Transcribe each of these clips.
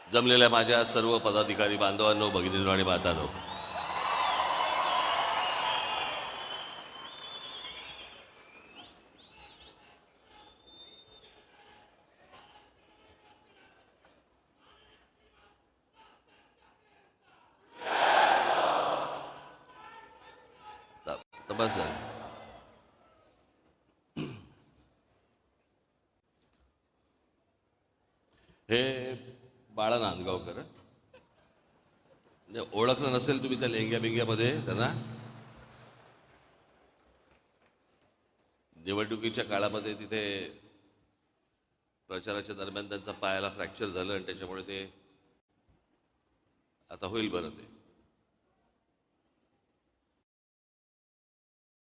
जमलेल्या माझ्या सर्व पदाधिकारी बांधवांनो, भगिनींनो आणि मातांनो, बस हे बाळा नांदगावकर, म्हणजे ओळखलं नसेल तुम्ही त्या लेंग्या बिंग्यामध्ये त्यांना. निवडणुकीच्या काळामध्ये तिथे प्रचाराच्या दरम्यान त्यांचा पायाला फ्रॅक्चर झालं आणि त्याच्यामुळे ते आता होईल बरं. ते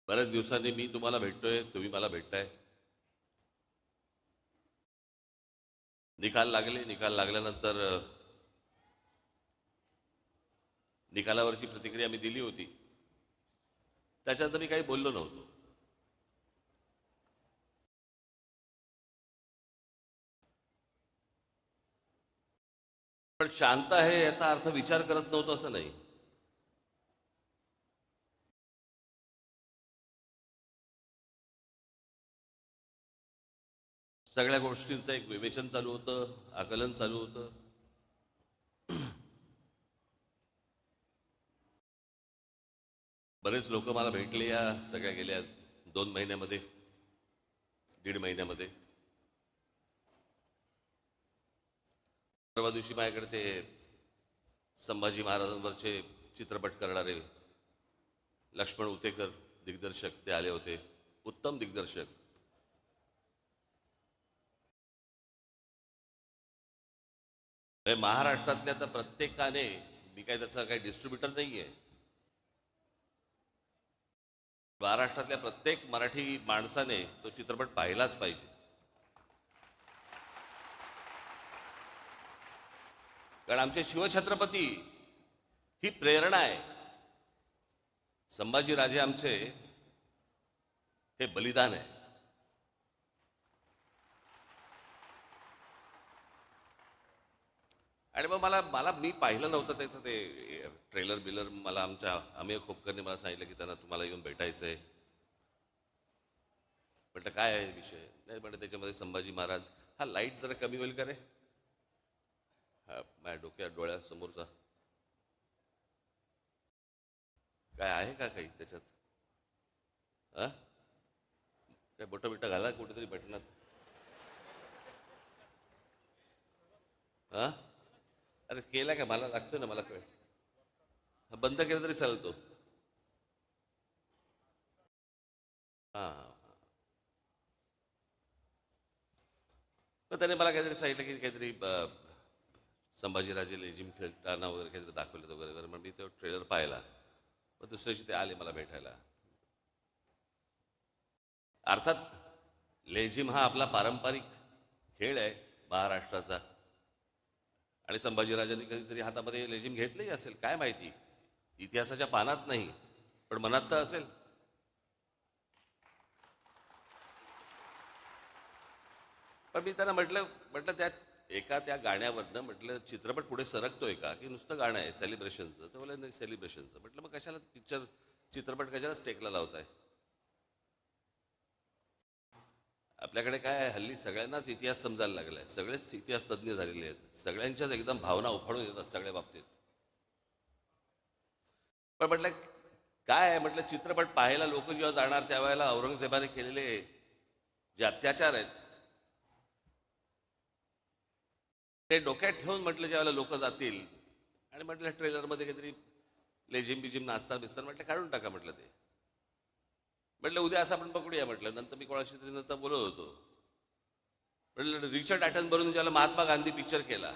बऱ्याच दिवसांनी मी तुम्हाला भेटतोय, तुम्ही मला भेटताय. निकाल लागले. निकाल लागल्यानंतर निकालावरची प्रतिक्रिया मी दिली होती. त्याच्यानंतर मी काही बोललो नव्हतो. पण शांत आहे याचा अर्थ विचार करत नव्हतो असं नाही. सगळ्या गोष्टींचं एक विवेचन चालू होतं, आकलन चालू होतं. बरेच लोक मला भेटले या सगळ्या गेल्या 2 महिन्यामध्ये, 1.5 महिन्यामध्ये. परवा दिवशी माझ्याकडे ते संभाजी महाराजांवरचे चित्रपट करणारे लक्ष्मण उतेकर दिग्दर्शक ते आले होते. उत्तम दिग्दर्शक. महाराष्ट्रातल्या तर प्रत्येकाने, मी काही त्याचा काही डिस्ट्रीब्युटर नाही आहे, महाराष्ट्रातल्या प्रत्येक मराठी माणसाने तो चित्रपट पाहिलाच पाहिजे. कारण आमचे शिवछत्रपती ही प्रेरणा आहे. संभाजीराजे आमचे हे बलिदान आहे. आणि मग मला मी पाहिलं नव्हतं त्याचं ते ट्रेलर बिलर. मला आमच्या अमेय खोपकरने मला सांगितलं की त्यांना तुम्हाला येऊन भेटायचं आहे. म्हटलं काय आहे विषय. नाही म्हटलं त्याच्यामध्ये संभाजी महाराज. हा लाईट जरा कमी होईल का रे, हा माझ्या डोळ्यासमोरचा काय आहे का काही त्याच्यात. हा काय बोटं बिटं घाला कुठेतरी बटनात. हा अरे केला का, मला लागतोय ना, मला कळ. बंद केलं तरी चालतो. हां हां. तर त्याने मला काहीतरी सांगितलं की काहीतरी संभाजीराजे लेझिम खेळताना वगैरे काहीतरी दाखवलं वगैरे वगैरे. मग मी तो ट्रेलर पाहिला. मग दुसऱ्या दिवशी ते आले मला भेटायला. अर्थात लेझिम हा आपला पारंपरिक खेळ आहे महाराष्ट्राचा. आणि संभाजीराजांनी कधीतरी हातामध्ये लेझिम घेतलंही असेल, काय माहिती. इतिहासाच्या पानात नाही पण मनात तर असेल. पण मी त्यांना म्हटलं म्हटलं त्या गाण्यावरनं म्हटलं चित्रपट पुढे सरकतोय का, की नुसतं गाणं आहे सेलिब्रेशनचं. तर बोला नाही सेलिब्रेशनचं. म्हटलं मग कशाला चित्रपट कशाला स्टेकला लावताय. आपल्याकडे काय आहे, हल्ली सगळ्यांनाच इतिहास समजायला लागलाय. सगळेच इतिहास तज्ज्ञ झालेले आहेत. सगळ्यांच्याच एकदम भावना उफाळून येतात सगळ्या बाबतीत. पण म्हटलं काय आहे, म्हटलं चित्रपट पाहायला लोक जेव्हा जाणार त्यावेळेला औरंगजेबाने केलेले जे अत्याचार आहेत ते डोक्यात ठेवून म्हटलं ज्यावेळेला लोक जातील. आणि म्हटलं ट्रेलरमध्ये काहीतरी लेझिम बिजिम नाचतात बिस्तार, म्हटलं काढून टाका म्हटलं ते. म्हटलं उद्या असं आपण पकडूया म्हटलं. नंतर मी कोणाशी तरी नंतर बोलत होतो. म्हटलं रिचर्ड ॲटनबरोबर ज्याला महात्मा गांधी पिक्चर केला,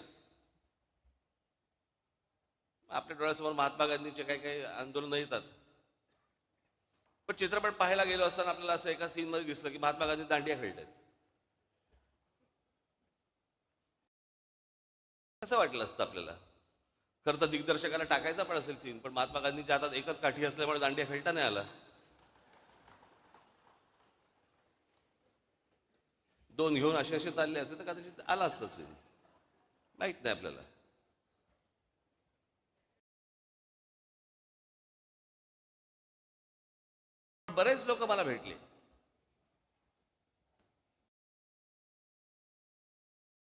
आपल्या डोळ्यासमोर महात्मा गांधीचे काही काही आंदोलनं येतात. पण चित्रपट पाहायला गेलो असताना आपल्याला असं एका सीनमध्ये दिसलं की महात्मा गांधी दांडिया खेळतात. कसं वाटलं असतं आपल्याला. खरं तर दिग्दर्शकाला टाकायचा पण असेल सीन, पण महात्मा गांधींच्या हातात एकच काठी असल्यामुळे दांडिया खेळता नाही आला. 2 घेऊन असे असे चालले असते तर कदाचित आला असतं सीन. माहीत नाही आपल्याला. बरेच लोक मला भेटले,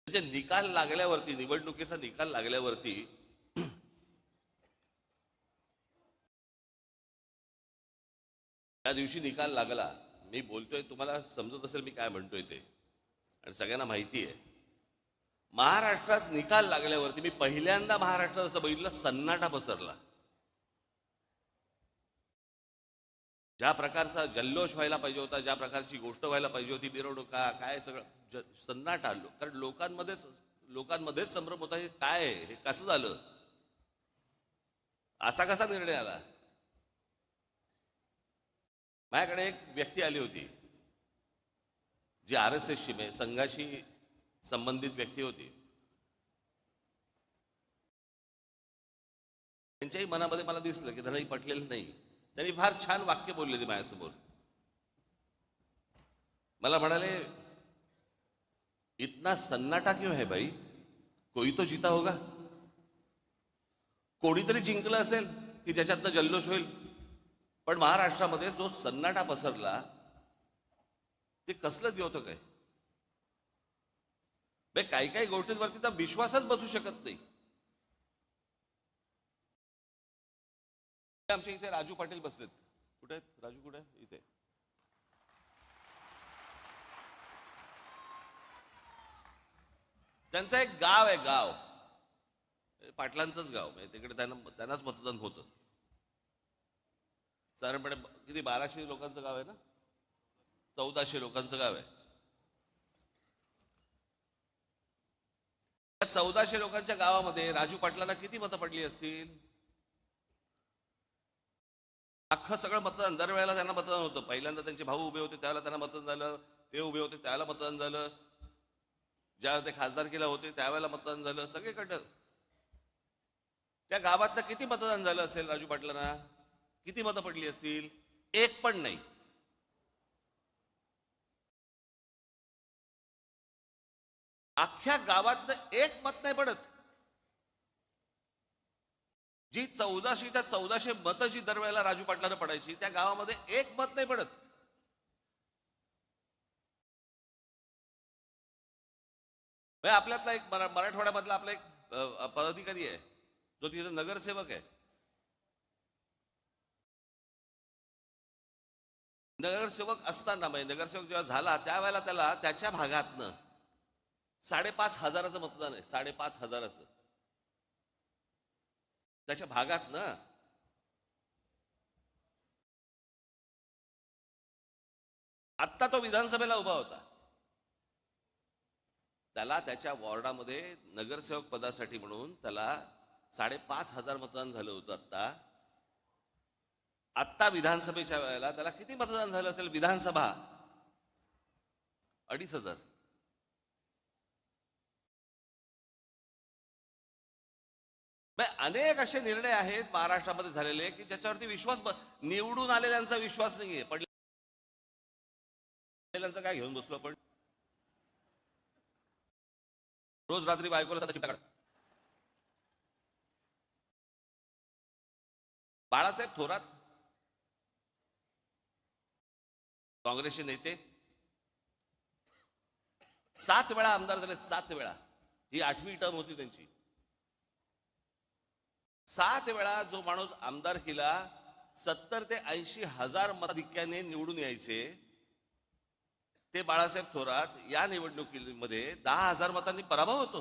म्हणजे निकाल लागल्यावरती, निवडणुकीचा निकाल लागल्यावरती त्या दिवशी निकाल लागला, मी बोलतोय, तुम्हाला समजत असेल मी काय म्हणतोय ते, आणि सगळ्यांना माहिती आहे. महाराष्ट्रात निकाल लागल्यावरती मी पहिल्यांदा महाराष्ट्रात असं बघितलं, सन्नाटा पसरला. ज्या प्रकारचा जल्लोष व्हायला पाहिजे होता, ज्या प्रकारची गोष्ट व्हायला पाहिजे होती, मिरवणुका काय सगळं सन्नाटा आलो, कारण लोकांमध्येच संभ्रम होता, हे काय आहे, हे कसं झालं, असा कसा निर्णय आला. माझ्याकडे एक व्यक्ती आली होती जी RSSची म्हणजे संघाशी संबंधित व्यक्ती होती. त्यांच्याही मनामध्ये मला दिसलं की त्यांनाही पटलेलं नाही. त्यांनी फार छान वाक्य बोलले ते माझ्यासमोर. मला म्हणाले, इतना सन्नाटा क्यों है भाई, कोई तो जीता होगा, कोणीतरी जिंकलं असेल की ज्याच्यातनं जल्लोष होईल. पण महाराष्ट्रामध्ये जो सन्नाटा पसरला ते कसलं द्योतक आहे. काही काही गोष्टींवरती तर विश्वासच बसू शकत नाही. आमच्या इथे राजू पाटील बसलेत. कुठे आहेत राजू? कुठे? इथे. त्यांचं एक गाव आहे, गाव पाटलांचंच गाव, म्हणजे तिकडे त्यांनाच मतदान होतं. साधारणपणे किती 1200 लोकांचं गाव आहे ना, 1400 लोकांचं गाव आहे. त्या 1400 लोकांच्या गावामध्ये राजू पाटलांना किती मतं पडली असतील? अख्खं सगळं मतदान, दरवेळेला त्यांना मतदान होतं. पहिल्यांदा त्यांचे भाऊ उभे होते त्यावेळेला त्यांना मतदान झालं, ते उभे होते त्यावेळेला मतदान झालं, ज्यावेळेला ते खासदारकीला होते त्यावेळेला मतदान झालं, सगळीकडं. त्या गावातनं किती मतदान झालं असेल राजू पाटलांना? किती मतं पडली असतील? एक पण नाही. अख्ख्या गावातनं एक मत नाही पडत. जी 1400च्या 1400 मतं जी दरवेळेला राजू पाटलांना पडायची, त्या गावामध्ये एक मत नाही पडत. आपल्यातला एक मराठवाड्यामधला आपला एक पदाधिकारी आहे जो तिथे नगरसेवक आहे. नगरसेवक असताना, म्हणजे नगरसेवक जेव्हा झाला त्यावेळेला त्याला त्याच्या भागातनं 5,500चं मतदान आहे. 5,500चं त्याच्या भागातनं. आत्ता तो विधानसभेला उभा होता, त्याला त्याच्या वॉर्डामध्ये नगरसेवक पदासाठी म्हणून त्याला 5,500 मतदान झालं होतं. आत्ता विधानसभेच्या वेळेला त्याला किती मतदान झालं असेल? विधानसभा 2,500. अनेक असे निर्णय आहेत महाराष्ट्रामध्ये झालेले की ज्याच्यावरती निवडून आलेल्यांचा विश्वास नाहीये. पडलेल्यांचा काय घेऊन बसलो आपण? रोज रात्री बायकोला चिपटा. बाळासाहेब थोरात काँग्रेसचे नेते 7 वेळा आमदार झाले. 7 वेळा. ही 8वी टर्म होती त्यांची. 7 वेळा जो माणूस आमदार केला, 70 ते 80 हजार मताधिक्याने निवडून यायचे, ते बाळासाहेब थोरात या निवडणुकीमध्ये 10,000 मतांनी पराभव होतो.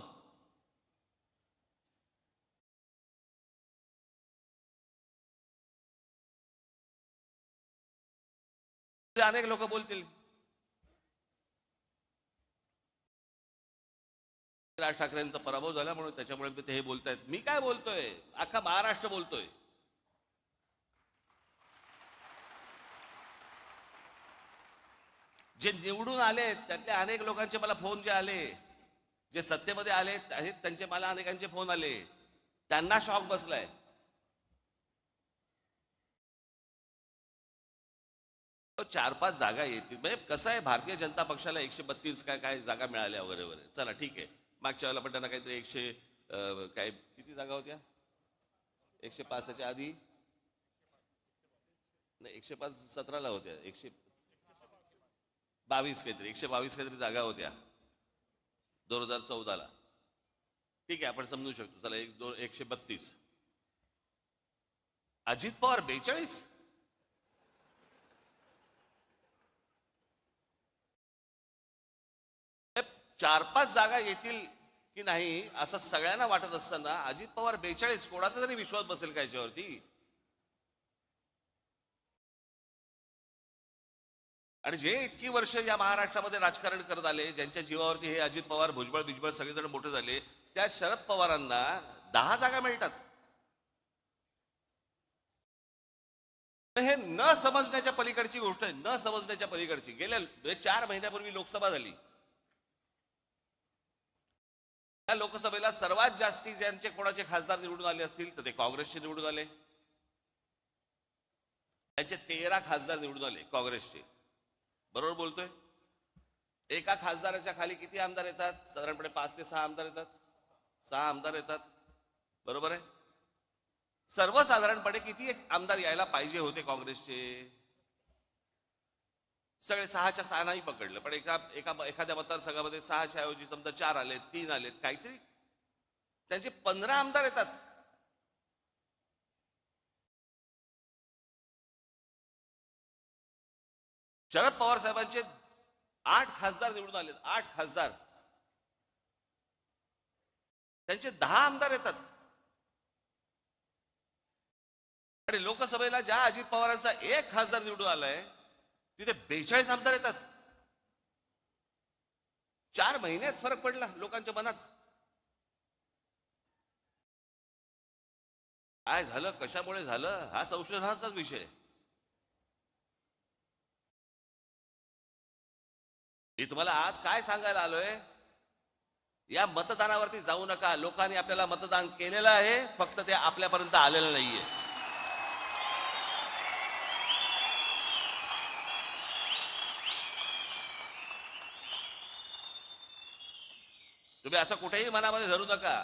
अनेक लोक बोलतील राज ठाकरेंचा पराभव झाला म्हणून त्याच्यामुळे ते हे बोलतायत. मी काय बोलतोय? अख्खा महाराष्ट्र बोलतोय. जे निवडून आले त्यातल्या अनेक लोकांचे मला फोन जे आले, जे सत्तेमध्ये आले आहेत त्यांचे मला अनेकांचे फोन आले, त्यांना शॉक बसलाय. तो 4-5 जागा येतील. म्हणजे कसं आहे, भारतीय जनता पक्षाला 132 काय जागा मिळाल्या वगैरे वगैरे. चला ठीक आहे. मागच्या वेळेला पण त्यांना काहीतरी 100 काय किती जागा होत्या? 105च्या आधी नाही 117ला होत्या, 122 काहीतरी, 122 काहीतरी जागा होत्या 2014ला. ठीक आहे, आपण समजू शकतो. चला 132. अजित पवार 42. चार पाच जागा येतील की नाही असं सगळ्यांना वाटत असताना अजित पवार 42, कोणाचा तरी विश्वास बसेल का याच्यावरती? आणि जे इतकी वर्ष या महाराष्ट्रामध्ये राजकारण करत आले, ज्यांच्या जीवावरती हे अजित पवार, भुजबळ बिजबळ सगळेजण मोठे झाले, त्या शरद पवारांना 10 जागा मिळतात. हे न समजण्याच्या पलीकडची गोष्ट आहे, न समजण्याच्या पलीकडची. गेल्या 4 महिन्यापूर्वी लोकसभा झाली. त्या लोकसभेला सर्वात जास्ती ज्यांचे कोणाचे खासदार निवडून आले असतील तर ते काँग्रेसचे निवडून आले. त्यांचे 13 खासदार निवडून आले काँग्रेसचे. बरोबर बोलतोय? एका खासदाराच्या खाली किती आमदार येतात? साधारणपणे 5 ते 6 आमदार येतात. 6 आमदार येतात, बरोबर आहे. सर्वसाधारणपणे किती आमदार यायला पाहिजे होते काँग्रेसचे? सगळे 6च्या 6 नाही पकडलं, पण एखाद्या मतदारसंघामध्ये 6च्या ऐवजी समजा 4 आलेत, 3 आलेत, काहीतरी त्यांचे 15 आमदार येतात. शरद पवार साहेबांचे 8 खासदार निवडून आलेत, 8 खासदार. त्यांचे 10 आमदार येतात. आणि लोकसभेला ज्या अजित पवारांचा 1 खासदार निवडून आलाय तिथे 42 आमदार येतात. 4 महिन्यात फरक पडला लोकांच्या मनात. काय झालं, कशामुळे झालं, हा संशोधनाचाच विषय. मी तुम्हाला आज काय सांगायला आलोय, या मतदानावरती जाऊ नका. लोकांनी आपल्याला मतदान केलेलं आहे, फक्त ते आपल्यापर्यंत आलेलं नाहीये. तुम्ही असं कुठेही मनामध्ये धरू नका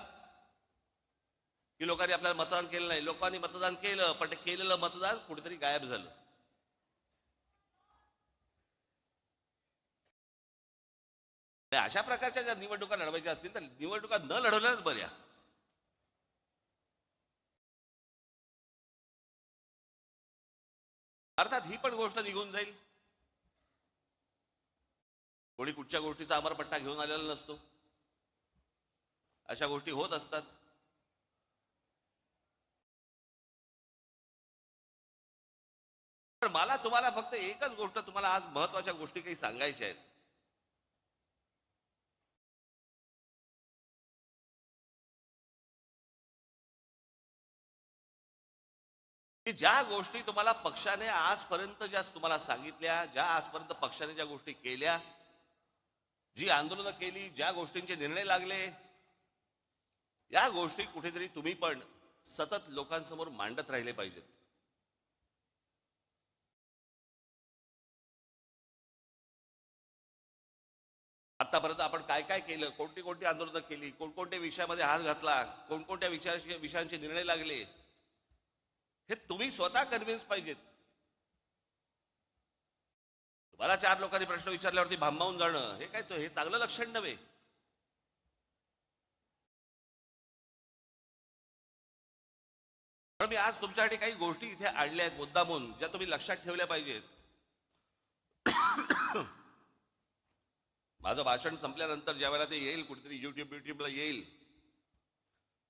की लोकांनी आपल्याला मतदान केलं नाही. लोकांनी मतदान केलं, पण ते केलेलं मतदान कुठेतरी गायब झालं. अशा प्रकारच्या ज्या निवडणुका लढवायच्या असतील तर निवडणुका न लढवल्याच बऱ्या. अर्थात ही पण गोष्ट निघून जाईल. कोणी कुठच्या गोष्टीचा अमरपट्टा घेऊन आलेला नसतो. अशा गोष्टी होत असतात. पण मला तुम्हाला फक्त एकच गोष्ट, तुम्हाला आज महत्वाच्या गोष्टी काही सांगायच्या आहेत. की ज्या गोष्टी तुम्हाला पक्षाने आजपर्यंत ज्या तुम्हाला सांगितल्या, ज्या आजपर्यंत पक्षाने ज्या गोष्टी केल्या, जी आंदोलनं केली, ज्या गोष्टींचे निर्णय लागले, या गोष्टी कुठेतरी तुम्ही पण सतत लोकांसमोर मांडत राहिले पाहिजेत. आतापर्यंत आपण काय काय केलं, कोणती कोणती आंदोलनं केली, कोणकोणत्या विषयामध्ये हात घातला, कोणकोणत्या विषयांचे निर्णय लागले, हे तुम्ही स्वतः कन्व्हिन्स पाहिजेत. तुम्हाला 4 लोकांनी प्रश्न विचारल्यावरती भांबावून जाणं हे काय, हे चांगलं लक्षण नव्हे. पण मी आज तुमच्यासाठी काही गोष्टी इथे आणल्या आहेत मुद्दामून, ज्या तुम्ही लक्षात ठेवल्या पाहिजेत. माझं भाषण संपल्यानंतर ज्या वेळेला ते येईल, कुठेतरी युट्यूबला येईल,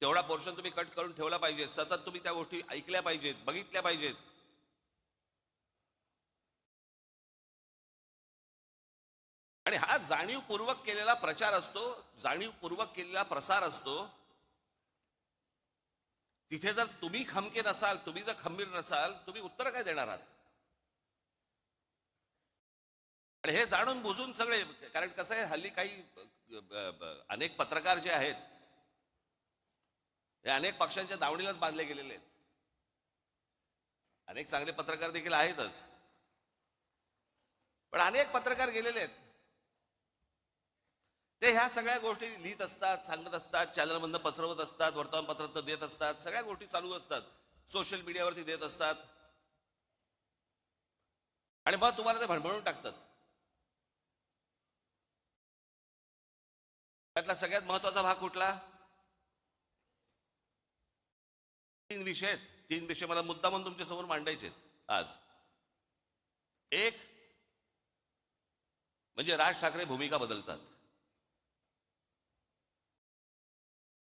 तेवढा पोर्शन तुम्ही कट करून ठेवला पाहिजे. सतत तुम्ही त्या गोष्टी ऐकल्या पाहिजेत, बघितल्या पाहिजेत. आणि हा जाणीवपूर्वक केलेला प्रचार असतो, जाणीवपूर्वक केलेला प्रसार असतो. तिथे जर तुम्ही खमके नसाल, तुम्ही जर खंबीर नसाल, तुम्ही उत्तर काय देणार आहात? आणि हे जाणून बुजून सगळे, कारण कसं आहे, हल्ली काही अनेक पत्रकार जे आहेत हे अनेक पक्षांच्या दावणीलाच बांधले गेलेले आहेत. अनेक चांगले पत्रकार देखील आहेतच, पण अनेक पत्रकार गेलेले आहेत. ते ह्या सगळ्या गोष्टी लिहित असतात, सांगत असतात, चॅनलमधनं पसरवत असतात, वर्तमानपत्रात देत असतात, सगळ्या गोष्टी चालू असतात, सोशल मीडियावरती देत असतात. आणि मग तुम्हाला ते भणभणून टाकतात. त्यातला सगळ्यात महत्वाचा भाग कुठला? 3 विषय आहेत. 3 विषय मला मुद्दा म्हणून तुमच्या समोर मांडायचे आहेत आज. एक म्हणजे राज ठाकरे भूमिका बदलतात.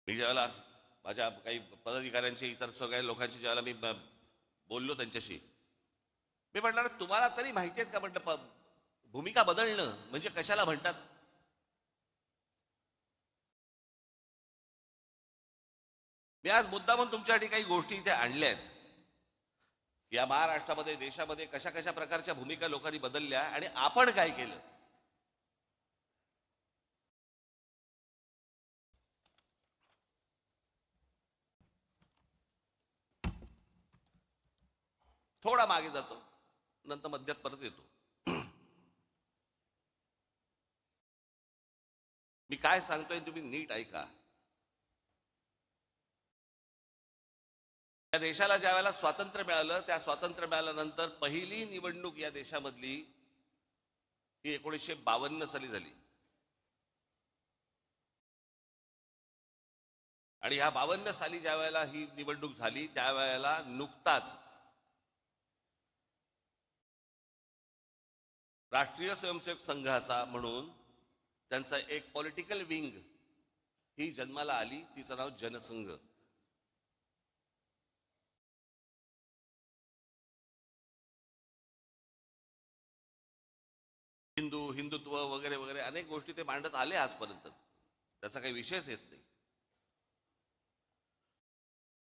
मी ज्यावेळेला माझ्या काही पदाधिकाऱ्यांची, इतर सगळ्या लोकांची ज्यावेळेला मी बोललो त्यांच्याशी, मी म्हटलं तुम्हाला तरी माहिती आहेत का म्हटलं भूमिका बदलणं म्हणजे कशाला म्हणतात. मी आज मुद्दा म्हणून तुमच्यासाठी काही गोष्टी इथे आणल्या आहेत. या महाराष्ट्रामध्ये, देशामध्ये कशा कशा प्रकारच्या भूमिका लोकांनी बदलल्या आणि आपण काय केलं. थोडा मागे जातो, नंतर मध्यात परत येतो. मी काय सांगतोय तुम्ही नीट ऐका. या देशाला ज्या वेळेला स्वातंत्र्य मिळालं, त्या स्वातंत्र्य मिळाल्यानंतर पहिली निवडणूक या देशामधली ही 1952 साली झाली. आणि ह्या 52 साली ज्या वेळेला ही निवडणूक झाली, त्यावेळेला नुकताच राष्ट्रीय स्वयंसेवक संघाचा म्हणून त्यांचा एक पॉलिटिकल विंग ही जन्माला आली. तिचं नाव जनसंघ. हिंदुत्व वगैरे वगैरे अनेक गोष्टी ते मांडत आले आजपर्यंत, त्याचा काही विषयच येत नाही.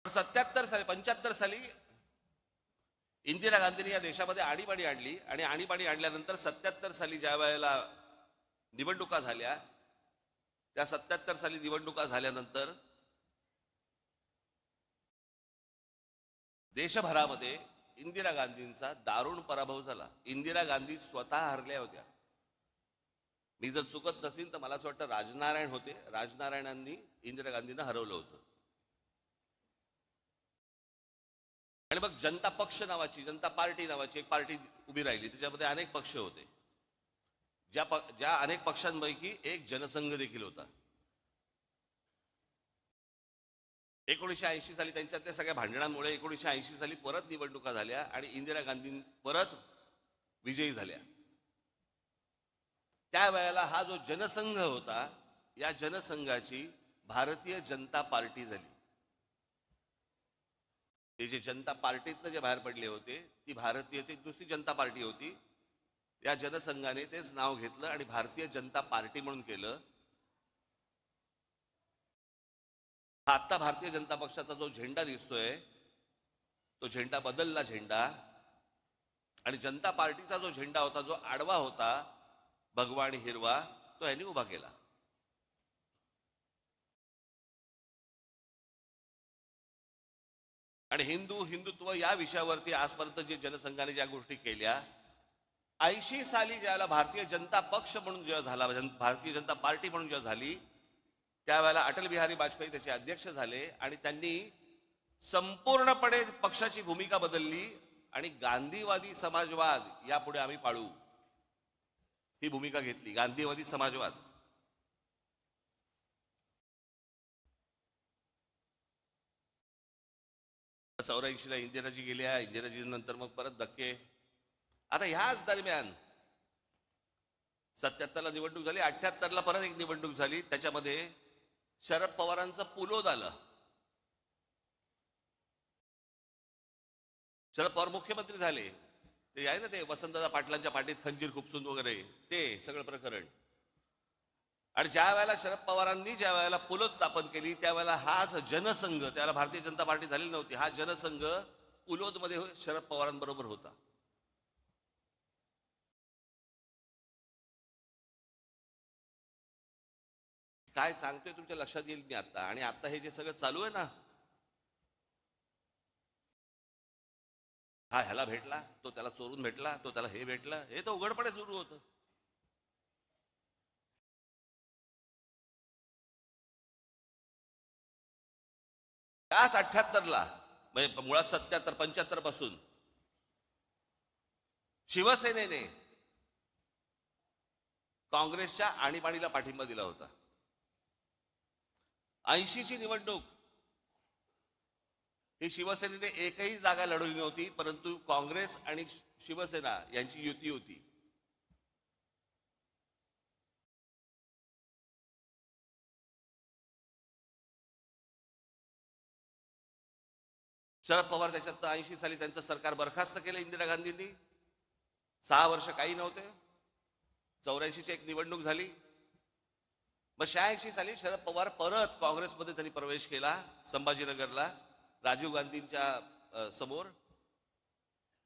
75 साली इंदिरा गांधींनी या देशामध्ये आणीबाणी आणली आणि आणीबाणी आणल्यानंतर 77 साली ज्या वेळेला निवडणुका झाल्या, त्या 77 साली निवडणुका झाल्यानंतर देशभरामध्ये इंदिरा गांधींचा दारुण पराभव झाला. इंदिरा गांधी स्वतः हरल्या होत्या. मी जर चुकत नसेल तर मला असं वाटतं राजनारायण होते, राजनारायणांनी इंदिरा गांधींना हरवलं होतं. आणि मग जनता पक्ष नावाची, जनता पार्टी नावाची एक पार्टी उभी राहिली. त्याच्यामध्ये अनेक पक्ष होते. ज्या अनेक पक्षांपैकी एक जनसंघ देखील होता. 1980 साली त्यांच्यातल्या सगळ्या भांडणांमुळे 1980 साली परत निवडणुका झाल्या आणि इंदिरा गांधी परत विजयी झाल्या. त्यावेळेला हा जो जनसंघ होता, या जनसंघाची भारतीय जनता पार्टी झाली. ते जे जनता पार्टीतनं जे बाहेर पडले होते, ती भारतीय, ती दुसरी जनता पार्टी होती. या जनसंघाने तेच नाव घेतलं आणि भारतीय जनता पार्टी म्हणून केलं. आता भारतीय जनता पक्षाचा जो झेंडा दिसतोय, तो झेंडा बदलला झेंडा. आणि जनता पार्टीचा जो झेंडा होता, जो आडवा होता, भगवा आणि हिरवा, तो यांनी उभा केला. आणि हिंदुत्व या विषयावरती आजपर्यंत जे जनसंघाने ज्या गोष्टी केल्या, 80 साली ज्याला भारतीय जनता पक्ष म्हणून जेव्हा झाला, भारतीय जनता पार्टी म्हणून जेव्हा झाली, त्यावेळेला अटल बिहारी वाजपेयी त्याचे अध्यक्ष झाले आणि त्यांनी संपूर्णपणे पक्षाची भूमिका बदलली आणि गांधीवादी समाजवाद यापुढे आम्ही पाळू ही भूमिका घेतली. गांधीवादी समाजवाद. ला इंदिराजी गेल्या, इंदिराजी नंतर मग परत धक्के. आता ह्याच दरम्यान 77ला निवडणूक झाली, 78ला परत एक निवडणूक झाली. त्याच्यामध्ये शरद पवारांचं पुलोद आलं. शरद पवार मुख्यमंत्री झाले. ते आहे ना, ते वसंतदादा पाटलांच्या पाठीत खंजीर खुपसून वगैरे ते सगळं प्रकरण. आणि ज्या वेळेला शरद पवारांनी ज्या वेळेला पुलोद स्थापन केली, त्यावेळेला हाच जनसंघ, त्याला भारतीय जनता पार्टी झालेली नव्हती, हा जनसंघ पुलोदमध्ये शरद पवारांबरोबर होता. काय सांगतोय तुमच्या लक्षात येईल मी आता. आणि आता हे जे सगळं चालू आहे ना, हा ह्याला भेटला, तो त्याला चोरून भेटला, तो त्याला हे भेटला, हे तर उघडपणे सुरू होतं. त्याच 78ला, म्हणजे मुळात 75 पासून शिवसेनेने काँग्रेसच्या आणीबाणीला पाठिंबा दिला होता. 80ची निवडणूक ही शिवसेनेने एकही जागा लढवली नव्हती, परंतु काँग्रेस आणि शिवसेना यांची युती होती. शरद पवार त्याच्यात 80 साली त्यांचं सरकार बरखास्त केलं इंदिरा गांधींनी. 6 वर्ष काही नव्हते. 84ची एक निवडणूक झाली. मग 86 साली शरद पवार परत काँग्रेसमध्ये त्यांनी प्रवेश केला संभाजीनगरला राजीव गांधींच्या समोर.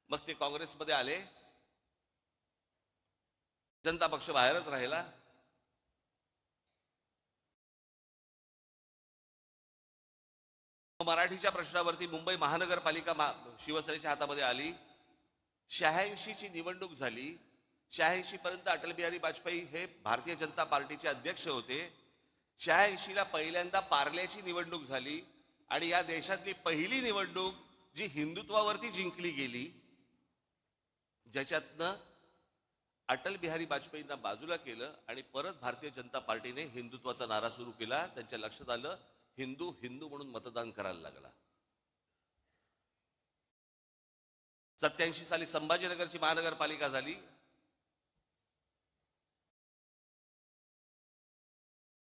मग ते काँग्रेसमध्ये आले. जनता पक्ष बाहेरच राहिला. मराठीच्या प्रश्नावरती मुंबई महानगरपालिका शिवसेनेच्या हातामध्ये आली. 86ची निवडणूक झाली. 86 पर्यंत अटल बिहारी वाजपेयी हे भारतीय जनता पार्टीचे अध्यक्ष होते. 86ला पहिल्यांदा पार्ल्याची निवडणूक झाली आणि या देशातली पहिली निवडणूक जी हिंदुत्वावरती जिंकली गेली, ज्याच्यातनं अटल बिहारी वाजपेयींना बाजूला केलं आणि परत भारतीय जनता पार्टीने हिंदुत्वाचा नारा सुरू केला. त्यांच्या लक्षात आलं हिंदू हिंदू म्हणून मतदान करायला लागला. 87 साली संभाजीनगरची महानगरपालिका झाली.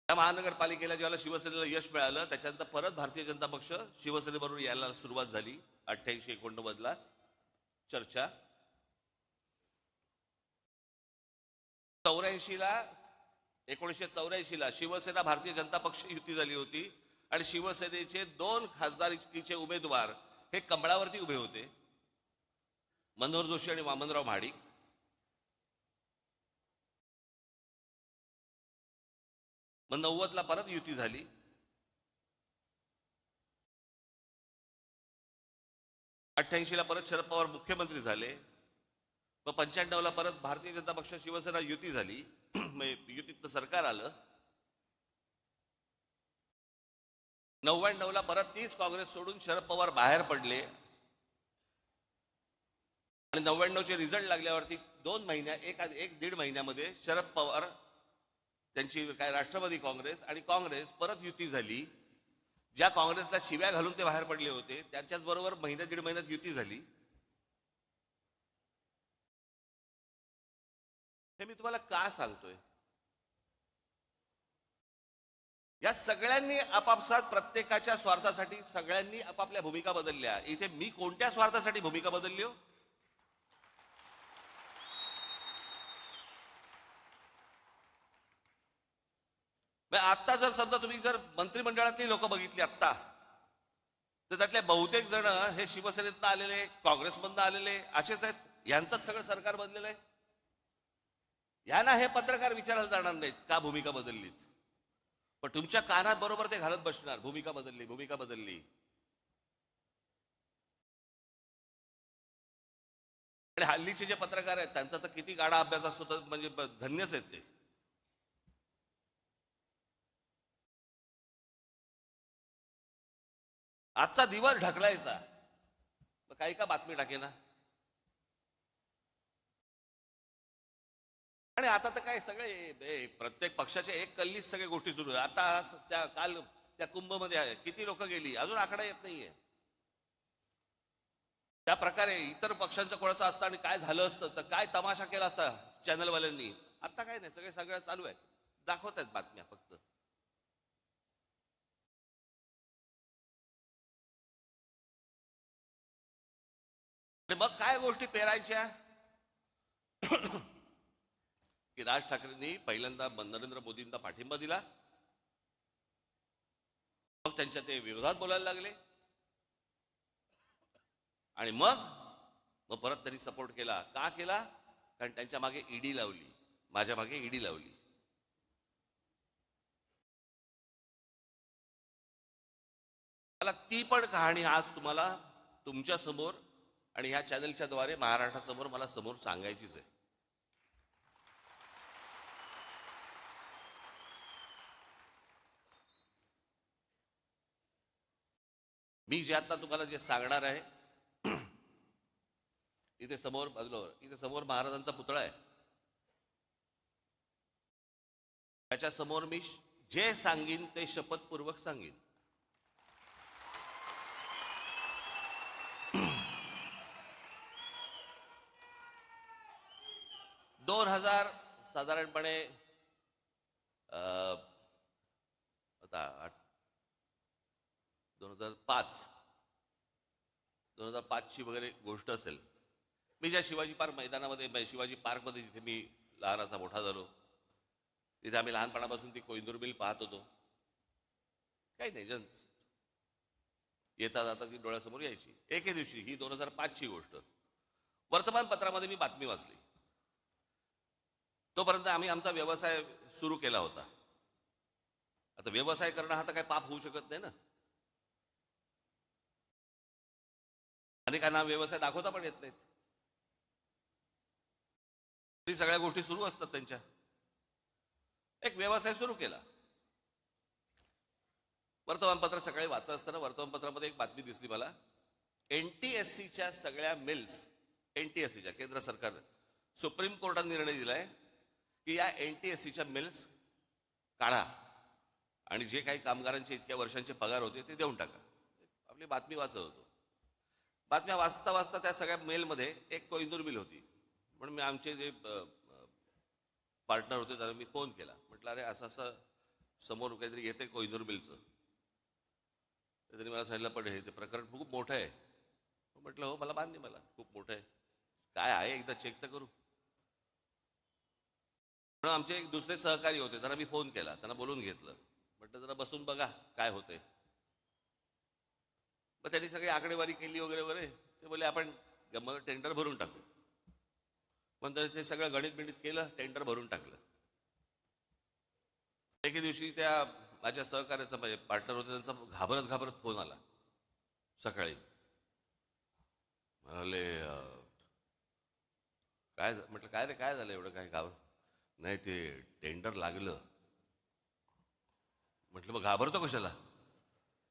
त्या महानगरपालिकेला ज्यावेळेला शिवसेनेला यश मिळालं, त्याच्यानंतर परत भारतीय जनता पक्ष शिवसेनेबरोबर यायला सुरुवात झाली. 88-89 चर्चा. 1984ला शिवसेना भारतीय जनता पक्ष युती झाली होती आणि शिवसेनेचे 2 खासदारकीचे उमेदवार हे कमळावरती उभे होते, मनोहर जोशी आणि वामनराव महाडिक. मग 90ला परत युती झाली. 88ला परत शरद पवार मुख्यमंत्री झाले. मग 95ला परत भारतीय जनता पक्ष शिवसेना युती झाली. युतीतलं सरकार आलं. 99ला परत तीच काँग्रेस सोडून शरद पवार बाहेर पडले आणि 99चे रिझल्ट लागल्यावरती 2 महिन्यात एक दीड महिन्यामध्ये शरद पवार त्यांची काय राष्ट्रवादी काँग्रेस आणि काँग्रेस परत युती झाली. ज्या काँग्रेसला शिव्या घालून ते बाहेर पडले होते त्यांच्याच बरोबर दीड महिन्यात युती झाली. हे मी तुम्हाला का सांगतोय? या सगळ्यांनी आपापसात प्रत्येकाच्या स्वार्थासाठी सगळ्यांनी आपापल्या भूमिका बदलल्या. इथे मी कोणत्या स्वार्थासाठी भूमिका बदलली हो? आता जर समजा तुम्ही जर मंत्रिमंडळातली लोक बघितली आत्ता, तर त्यातले बहुतेक जण हे शिवसेनेतनं आलेले, काँग्रेसमधनं आलेले असेच आहेत. यांचंच सगळं सरकार बनलेलं आहे. यांना हे पत्रकार विचारायला जाणार नाहीत का भूमिका बदललीत, पण तुमच्या कानात बरोबर ते घालत बसणार भूमिका बदलली, भूमिका बदलली. आणि हल्लीचे जे पत्रकार आहेत त्यांचा तर किती गाडा अभ्यास असतो, तर म्हणजे धन्यच आहेत ते. आजचा दिवस ढकलायचा, काही का बातमी टाके ना. आणि आता तर काय सगळे प्रत्येक पक्षाच्या एक कल्लीच सगळ्या गोष्टी सुरू आहेत. आता काल त्या कुंभमध्ये आहे किती लोक गेली अजून आकडा येत नाहीये. त्या प्रकारे इतर पक्षांचं कोणाचं असतं आणि काय झालं असतं, तर काय तमाशा केला असता चॅनलवाल्यांनी. आता काय नाही, सगळं चालू आहे, दाखवत आहेत बातम्या फक्त. आणि मग काय गोष्टी पेरायच्या की राज ठाकरेंनी पहिल्यांदा नरेंद्र मोदींना पाठिंबा दिला, मग त्यांच्या ते विरोधात बोलायला लागले आणि मग परत त्यांनी सपोर्ट केला. का केला? कारण त्यांच्या मागे ईडी लावली, माझ्या मागे ईडी लावली. मला ती पण कहाणी आज तुम्हाला तुमच्या समोर आणि ह्या चॅनलच्या द्वारे महाराष्ट्रासमोर मला समोर सांगायचीच आहे. मी जे आता तुम्हाला जे सांगणार आहे इथे समोर बाजूला इथे समोर महाराजांचा पुतळा आहे. त्याच्या समोर मी जे सांगीन ते शपथपूर्वक सांगीन. 2000 साधारणपणे आता 2005 ची वगैरे गोष्ट असेल. मी ज्या शिवाजी पार्क मैदानामध्ये शिवाजी पार्कमध्ये जिथे मी लहानाचा मोठा झालो तिथे आम्ही लहानपणापासून ती कोइंदूर मिल पाहत होतो. काही नाही जन्स येता जाता ती डोळ्यासमोर यायची. एके दिवशी ही 2005 ची गोष्ट वर्तमानपत्रामध्ये मी बातमी वाचली. तोपर्यंत आम्ही आमचा व्यवसाय सुरू केला होता. आता व्यवसाय करणं हा तर काही पाप होऊ शकत नाही ना. अनेकांना व्यवसाय दाखवता पण येत नाहीत. सगळ्या गोष्टी सुरू असतात त्यांच्या. एक व्यवसाय सुरू केला. वर्तमानपत्र सकाळी वाचत असताना वर्तमानपत्रामध्ये एक बातमी दिसली मला. NTSCच्या सगळ्या मिल्स, NTSCच्या केंद्र सरकार सुप्रीम कोर्टाने निर्णय दिलाय की या NTSCच्या मिल्स काढा आणि जे काही कामगारांचे इतक्या वर्षांचे पगार होते ते देऊन टाका. आपली बातमी वाचत होतो. बातम्या वाचता वाचता त्या सगळ्या मेलमध्ये एक कोइंदूर मिल होती. म्हणून मी आमचे जे पार्टनर होते त्यांना मी फोन केला. म्हटलं अरे असं असं समोर काहीतरी येते कोइंदूर मिलचं. त्यांनी मला सांगितलं पण हे ते प्रकरण खूप मोठं आहे. म्हटलं हो मला मान्य, मला खूप मोठं आहे. काय आहे एकदा चेक तर करू. म्हणून आमचे एक दुसरे सहकारी होते त्यांना मी फोन केला. त्यांना बोलून घेतलं. म्हटलं जरा बसून बघा काय होतंय. मग त्यांनी सगळी आकडेवारी केली वगैरे वगैरे. ते बोलले आपण टेंडर भरून टाकू. पण ते सगळं गणित बिणित केलं, टेंडर भरून टाकलं. एके दिवशी त्या माझ्या सहकार्याचा म्हणजे पार्टनर होते त्यांचा घाबरत घाबरत फोन आला सकाळी. म्हणाले काय. म्हटलं काय रे काय झालं एवढं काय घाबर. नाही ते टेंडर लागलं. म्हटलं मग घाबरतो कशाला.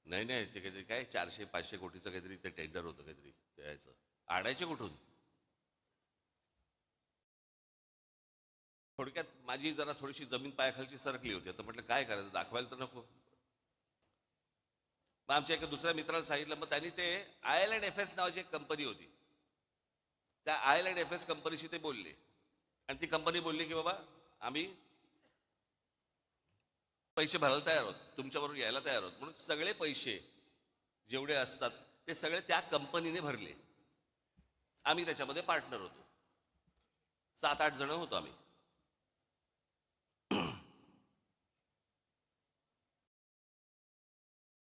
नाही नाही ते काहीतरी काय 400-500 कोटीचं काहीतरी ते टेंडर होतं काहीतरी द्यायचं. आणायचे कुठून. थोडक्यात माझी जरा थोडीशी जमीन पायाखालची सरकली होती. आता म्हटलं काय करायचं दाखवायला तर नको. मग आमच्या एका दुसऱ्या मित्राला सांगितलं. मग त्यांनी ते IL&FS नावाची एक कंपनी होती. त्या IL&FS कंपनीशी ते बोलले आणि ती कंपनी बोलली की बाबा आम्ही पैसे भरायला तयार आहोत, तुमच्याबरोबर यायला तयार आहोत. म्हणून सगळे पैसे जेवढे असतात ते सगळे त्या कंपनीने भरले. आम्ही त्याच्यामध्ये पार्टनर होतो. 7-8 जण होतो आम्ही.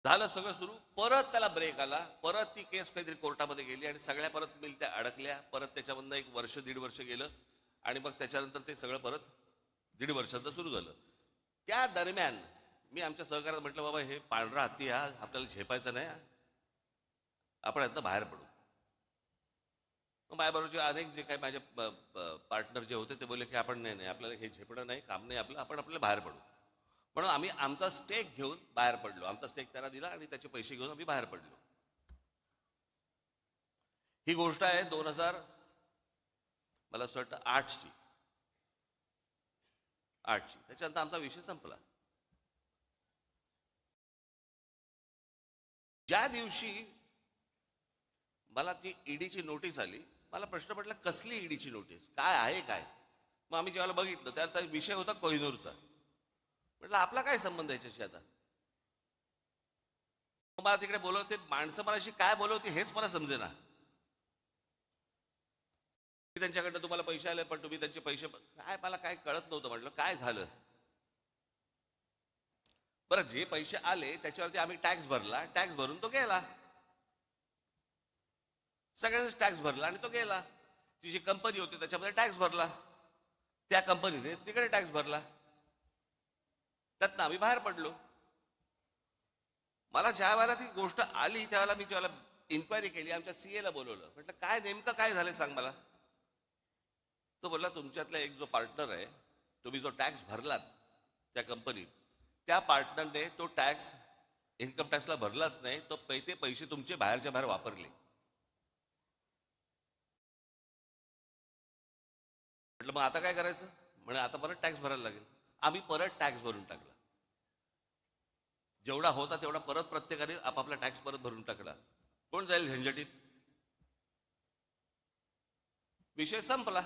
झालं सगळं सुरू. परत त्याला ब्रेक आला. परत ती केस काहीतरी कोर्टामध्ये गेली आणि सगळ्या परत मिल त्या अडकल्या. परत त्याच्यामधनं 1 वर्ष 1.5 वर्ष गेलं आणि मग त्याच्यानंतर ते सगळं परत 1.5 वर्षांचं सुरू झालं. त्या दरम्यान मी आमच्या सहकार्यात म्हटलं बाबा हे पांढरा हत्ती हा आपल्याला झेपायचा नाही, आपण यातनं बाहेर पडू. मग माझ्याबरोबरचे अनेक जे काही माझे पार्टनर जे होते ते बोलले की आपण नाही नाही आपल्याला हे झेपणं नाही, काम नाही आपलं, आपण आपल्याला बाहेर पडू. म्हणून आम्ही आमचा स्टेक घेऊन बाहेर पडलो. आमचा स्टेक त्याला दिला आणि त्याचे पैसे घेऊन आम्ही बाहेर पडलो. ही गोष्ट आहे 2000 मला असं वाटतं 8ची. त्याच्यानंतर आमचा विषय संपला. ज्या दिवशी मला ती ईडीची नोटीस आली मला प्रश्न पडला कसली ईडीची नोटीस, काय आहे काय. मग आम्ही जेव्हा बघितलं त्यात विषय होता कोहिनूरचा. म्हटलं आपला काय संबंध याच्याशी. आता मला तिकडे बोलवते माणसं मलाशी काय बोलवते हेच मला समजेना. त्यांच्याकडनं तुम्हाला पैसे आले पण तुम्ही त्यांचे पैसे काय मला काय कळत नव्हतं. म्हटलं काय झालं. बरं जे पैसे आले त्याच्यावरती आम्ही टॅक्स भरला, टॅक्स भरून तो गेला. सगळ्यांनीच टॅक्स भरला आणि तो गेला. ती जी कंपनी होती त्याच्यामध्ये टॅक्स भरला, त्या कंपनीने तिकडे टॅक्स भरला, त्यातनं आम्ही बाहेर पडलो. मला ज्या वेळेला ती गोष्ट आली त्यावेळेला मी ज्यावेळेला इन्क्वायरी केली आमच्या CA ला बोलवलं. म्हटलं काय नेमकं काय झालं सांग मला. तो बोलला तुमच्यातला एक जो पार्टनर आहे तुम्ही जो टॅक्स भरलात त्या कंपनीत त्या पार्टनरने तो टॅक्स इन्कम टॅक्सला भरलाच नाही. तो ते पैसे तुमचे बाहेरच्या बाहेर वापरले. म्हटलं मग आता काय करायचं? म्हणे आता परत टॅक्स भरायला लागेल. आम्ही परत टॅक्स भरून टाकला. जेवढा होता तेवढा परत प्रत्येकाने आपापला टॅक्स परत भरून टाकला. कोण जाईल झंझटीत? विषय संपला.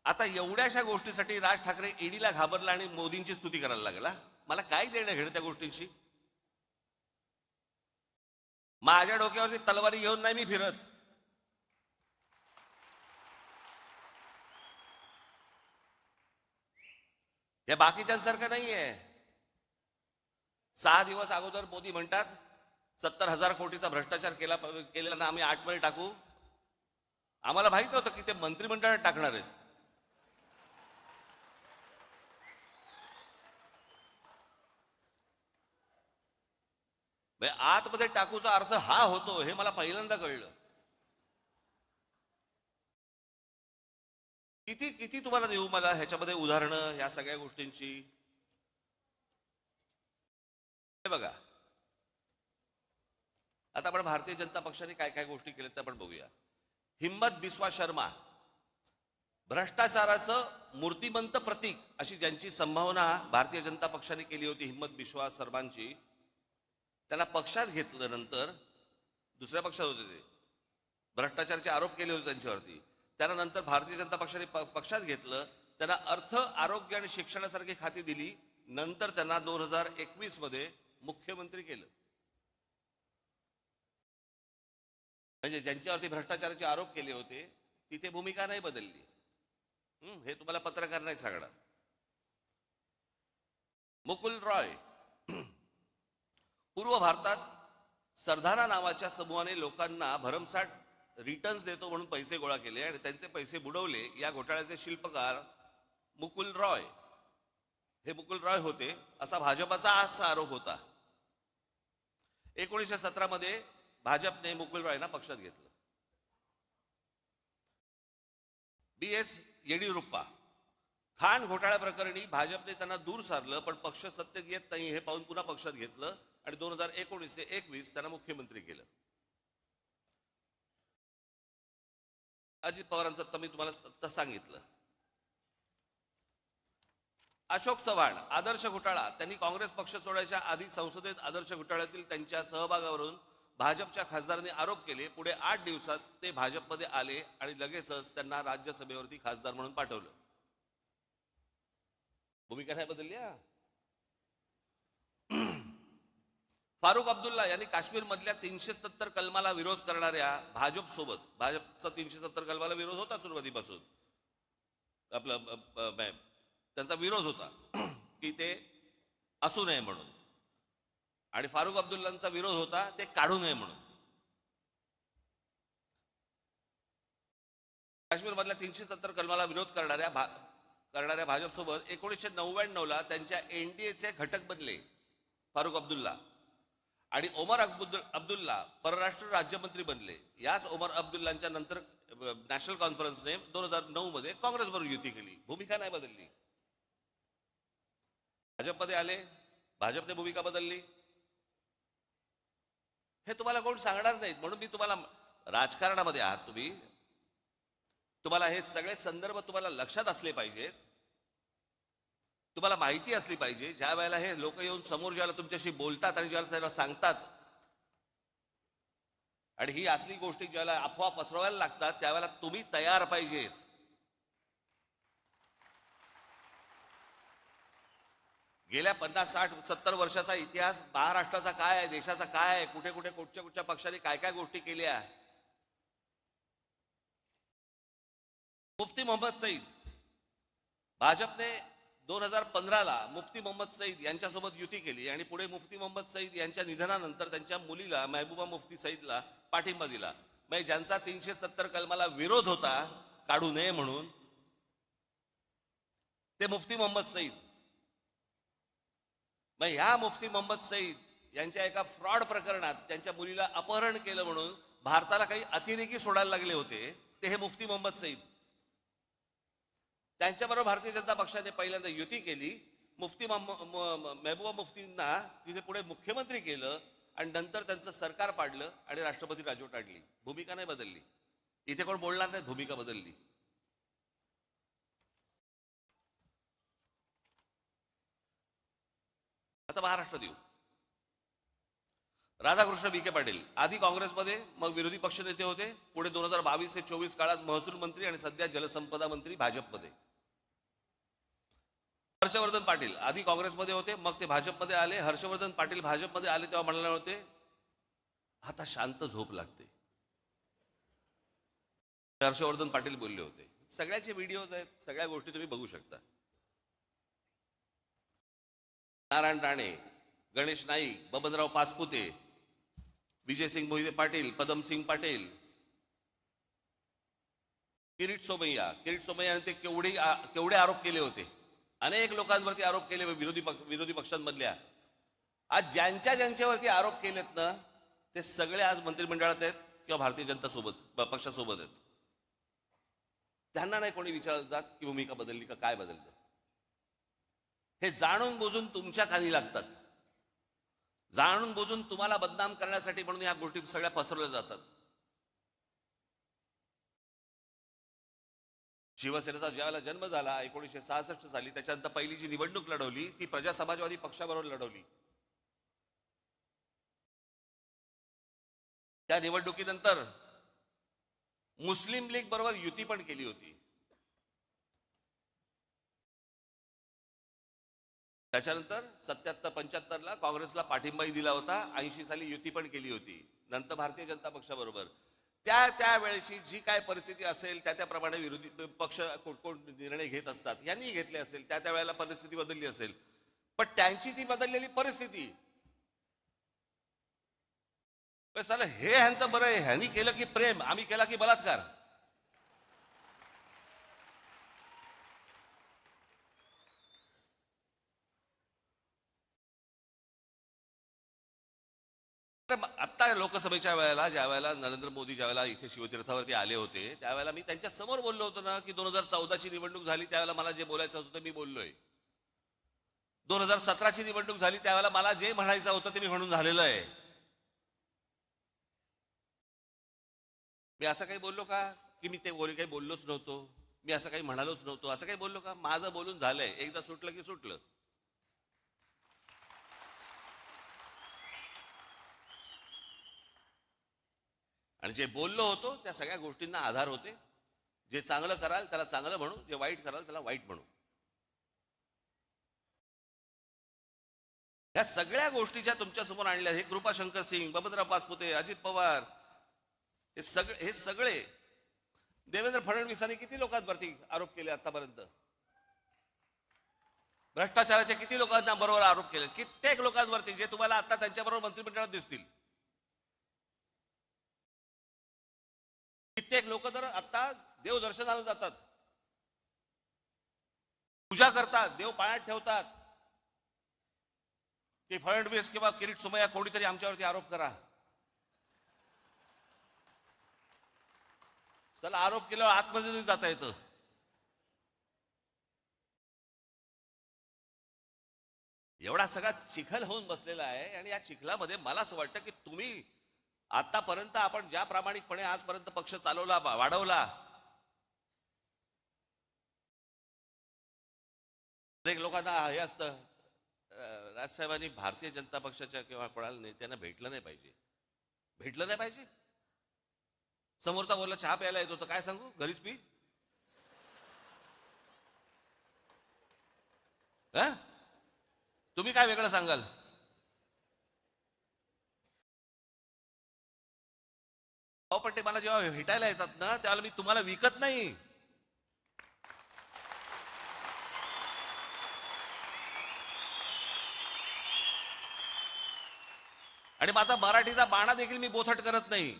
आता एवढ्याशा गोष्टीसाठी राज ठाकरे ईडीला घाबरला आणि मोदींची स्तुती करायला लागला. मला काय देणं घेणं त्या गोष्टींशी? माझ्या डोक्यावरती तलवारी घेऊन नाही मी फिरत. हे बाकीच्यांसारखं नाहीये. 6 दिवस अगोदर मोदी म्हणतात 70,000 कोटीचा भ्रष्टाचार केलेला ना आम्ही 8 मध्ये टाकू. आम्हाला माहित होतं की ते मंत्रिमंडळात टाकणार आहेत. आतमध्ये टाकूचा अर्थ हा होतो हे मला पहिल्यांदा कळलं. किती किती तुम्हाला देऊ मला ह्याच्यामध्ये उदाहरणं या सगळ्या गोष्टींची? हे बघा, आता आपण भारतीय जनता पक्षाने काय काय गोष्टी केल्यात ते आपण बघूया. हिम्मत बिस्वा शर्मा, भ्रष्टाचाराचं मूर्तिमंत प्रतीक अशी ज्यांची संभावना भारतीय जनता पक्षाने केली होती, हिम्मत बिस्वा शर्मांची, त्यांना पक्षात घेतलं. नंतर दुसऱ्या पक्षात होते ते, भ्रष्टाचाराचे आरोप केले होते त्यांच्यावरती. त्यांना नंतर भारतीय जनता पक्षाने पक्षात घेतलं. त्यांना अर्थ, आरोग्य आणि शिक्षणासारखी खाती दिली. नंतर त्यांना 2021 मध्ये मुख्यमंत्री केलं. म्हणजे ज्यांच्यावरती भ्रष्टाचाराचे आरोप केले होते तिथे भूमिका नाही बदलली. हे तुम्हाला पत्रकार नाही सांगणार. मुकुल रॉय, पूर्व भारतात सरदाना नावाच्या समूहाने लोकांना भरमसाठ रिटर्न्स देतो म्हणून पैसे गोळा केले आणि त्यांचे पैसे बुडवले. या घोटाळ्याचे शिल्पकार मुकुल रॉय, हे मुकुल रॉय होते असा भाजपाचा आजचा आरोप होता. 1917 मध्ये भाजपने मुकुल रॉयना पक्षात घेतलं. BS येडियुरप्पा, खाण घोटाळ्या प्रकरणी भाजपने त्यांना दूर सारलं, पण पक्ष सत्तेत येत नाही हे पाहून पुन्हा पक्षात घेतलं आणि 2019 ते 21 त्यांना मुख्यमंत्री केलं. अजित पवारांचं मी तुम्हाला सांगितलं. अशोक चव्हाण, आदर्श घोटाळा, त्यांनी काँग्रेस पक्ष सोडायच्या आधी संसदेत आदर्श घोटाळ्यातील त्यांच्या सहभागावरून भाजपच्या खासदारांनी आरोप केले. पुढे 8 दिवसात ते भाजपमध्ये आले आणि लगेचच त्यांना राज्यसभेवरती खासदार म्हणून पाठवलं. भूमिका नाही बदलली. फारुख अब्दुल्ला यांनी काश्मीर मधल्या 370 कलमाला विरोध करणाऱ्या भाजपसोबत, भाजपचा 370 कलमाला विरोध होता सुरुवातीपासून, त्यांचा विरोध होता की ते असू नये म्हणून, आणि फारुख अब्दुल्लांचा विरोध होता ते काढू नये म्हणून. काश्मीर मधल्या 370 कलमाला विरोध करणाऱ्या भाजपसोबत 1999 त्यांच्या NDAचे घटक बनले फारुख अब्दुल्ला, आणि ओमर अब्दुल्ला परराष्ट्र राज्यमंत्री बनले. याच ओमर अब्दुल्लांच्या नंतर नॅशनल कॉन्फरन्सने 2009 मध्ये काँग्रेसबरोबर युती केली. भूमिका नाही बदलली. भाजपमध्ये आले, भाजपने भूमिका बदलली. हे तुम्हाला कोण सांगणार नाहीत. म्हणून मी तुम्हाला, राजकारणामध्ये आहात तुम्ही, तुम्हाला हे सगळे संदर्भ तुम्हाला लक्षात असले पाहिजेत, तुम्हाला माहिती असली पाहिजे. ज्या वेळेला हे लोक येऊन समोर ज्याला तुमच्याशी बोलतात आणि ज्याला त्याला सांगतात आणि ही असली गोष्टी ज्याला अफवा पसरवायला लागतात, त्यावेळेला तुम्ही तयार पाहिजेत. गेल्या 50, 60, 70 वर्षाचा इतिहास महाराष्ट्राचा काय आहे, देशाचा काय आहे, कुठे कुठे कुठच्या कुठच्या पक्षाने काय काय गोष्टी केल्या. मुफ्ती मोहम्मद सईद, भाजपने 2015ला मुफ्ती मोहम्मद सईद यांच्यासोबत युती केली आणि पुढे मुफ्ती मोहम्मद सईद यांच्या निधनानंतर त्यांच्या मुलीला महबूबा मुफ्ती सईदला पाठिंबा दिला. म्हणजे ज्यांचा 370 कलमाला विरोध होता काढू नये म्हणून, ते मुफ्ती मोहम्मद सईद. मग ह्या मुफ्ती मोहम्मद सईद यांच्या एका फ्रॉड प्रकरणात त्यांच्या मुलीला अपहरण केलं म्हणून भारताला काही अतिरेकी सोडायला लागले होते, ते हे मुफ्ती मोहम्मद सईद. त्यांच्याबरोबर भारतीय जनता पक्षाने पहिल्यांदा युती केली. मुफ्ती महबूबा मुफ्तींना तिथे पुढे मुख्यमंत्री केलं आणि नंतर त्यांचं सरकार पाडलं आणि राष्ट्रपती राजवट आणली. भूमिका नाही बदलली. इथे कोण बोलणार नाही भूमिका बदलली. आता महाराष्ट्रात येऊ. राधाकृष्ण विखे पाटील आधी काँग्रेसमध्ये, मग विरोधी पक्षनेते होते. पुढे 2022 ते 24 काळात महसूल मंत्री आणि सध्या जलसंपदा मंत्री भाजपमध्ये. हर्षवर्धन पाटील आधी काँग्रेसमध्ये होते, मग ते भाजपमध्ये आले. हर्षवर्धन पाटील भाजपमध्ये आले तेव्हा म्हणाले होते आता शांत झोप लागते. हर्षवर्धन पाटील बोलले होते. सगळ्याचे व्हिडिओज आहेत, सगळ्या गोष्टी तुम्ही बघू शकता. नारायण राणे, गणेश नाईक, बबनराव पाचपुते, विजयसिंग मोहिते पाटील, पदमसिंग पाटील, किरीट सोमय्या ते केवढे आरोप केले होते. अनेक लोकांवरती आरोप केले विरोधी पक्षांमधल्या. आज ज्यांच्यावरती आरोप केलेत ना ते सगळे आज मंत्रिमंडळात आहेत किंवा भारतीय जनता पक्षासोबत आहेत. त्यांना नाही कोणी विचारलं जात की भूमिका बदलली का, काय बदललं. हे जाणून बुजून तुमच्या कानी लागतात. जाणून बुजून तुम्हाला बदनाम करण्यासाठी म्हणून या गोष्टी सगळ्या पसरवल्या जातात. शिवसेनेचा ज्यावेळेला जन्म झाला 1966 साली, त्याच्यानंतर पहिली जी निवडणूक लढवली ती प्रजा समाजवादी पक्षाबरोबर लढवली. त्या निवडणुकीनंतर मुस्लिम लीग बरोबर युती पण केली होती. त्याच्यानंतर 77-75ला काँग्रेसला पाठिंबाही दिला होता. 80 साली युती पण केली होती. नंतर भारतीय जनता पक्षाबरोबर त्यावेळेची जी काय परिस्थिती असेल त्याप्रमाणे विरोधी पक्ष कोण निर्णय घेत असतात. यांनी घेतले असेल त्या वेळेला परिस्थिती बदलली असेल, पण त्यांची ती बदललेली परिस्थिती साला हे ह्यांचं बरं आहे. ह्यांनी केलं की प्रेम, आम्ही केला की बलात्कार. आता लोकसभेच्या वेळेला ज्या वेळेला नरेंद्र मोदी ज्या वेळेला इथे शिवतीर्थावरती आले होते त्यावेळेला मी त्यांच्या समोर बोललो होतो ना की 2014ची निवडणूक झाली त्यावेळेला मला जे बोलायचं होतं ते मी बोललोय. 2017ची निवडणूक झाली त्यावेळेला मला जे म्हणायचं होतं ते मी म्हणून झालेलं आहे. मी असं काही बोललो का की मी ते काही बोललोच नव्हतो, मी असं काही म्हणालोच नव्हतो, असं काही बोललो का? माझं बोलून झालंय. एकदा सुटलं की सुटलं. आणि जे बोललो होतो त्या सगळ्या गोष्टींना आधार होते. जे चांगलं कराल त्याला चांगलं म्हणू, जे वाईट कराल त्याला वाईट म्हणू. ह्या सगळ्या गोष्टीच्या तुमच्या समोर आणल्या. हे कृपाशंकर सिंग, बबनराव पाचपुते, अजित पवार, हे सगळे देवेंद्र फडणवीसांनी किती लोकांवरती आरोप केले आतापर्यंत? भ्रष्टाचाराचे किती लोकांना बरोबर आरोप केले? कित्येक लोकांवरती जे तुम्हाला आता त्यांच्याबरोबर मंत्रिमंडळात दिसतील. कित्येक लोक तर आता देवदर्शनाला जातात, पूजा करतात, देव पायात ठेवतात की फडणवीस किंवा किरीट सोमय्या कोणीतरी आमच्यावरती आरोप करा. चला आरोप केल्यावर आतमध्ये जाता येतं. एवढा सगळा चिखल होऊन बसलेला आहे. आणि या चिखलामध्ये मला असं वाटतं की तुम्ही आतापर्यंत आपण ज्या प्रामाणिकपणे आजपर्यंत पक्ष चालवला, वाढवला, अनेक लोकांना हे असतं राजसाहेबांनी भारतीय जनता पक्षाच्या किंवा कोणाला नेत्यांना भेटलं नाही पाहिजे. समोरचा बोलला चहा प्यायला येतो तर काय सांगू, घरीच पी. तुम्ही काय वेगळं सांगाल? पण ते मला जेव्हा भेटायला येतात ना त्यावेळेला मी तुम्हाला विकत नाही. आणि माझा मराठीचा बाणा देखील मी बोथट करत नाही.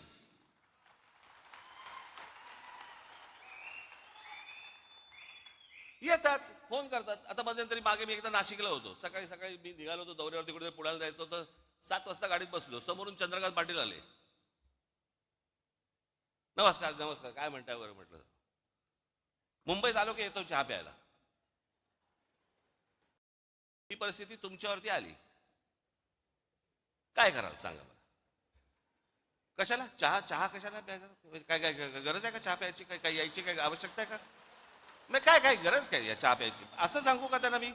येतात, फोन करतात. आता मध्यंतरी मागे मी एकदा नाशिकला होतो. सकाळी मी निघालो होतो दौऱ्यावरती, कुठे पुण्याला जायचं होतं. 7 वाजता गाडीत बसलो. समोरून चंद्रकांत पाटील आले. नमस्कार, काय म्हणताय बरं म्हटलं. मुंबईत आलो की येतो चहा प्यायला. ही परिस्थिती तुमच्यावरती आली, काय कराल सांगा मला? कशाला चहा कशाला प्यायचा? काय गरज आहे का चहा प्यायची? काय यायची काय आवश्यकता आहे का? मग काय गरज काय या चहा प्यायची? असं सांगू का त्यांना मी?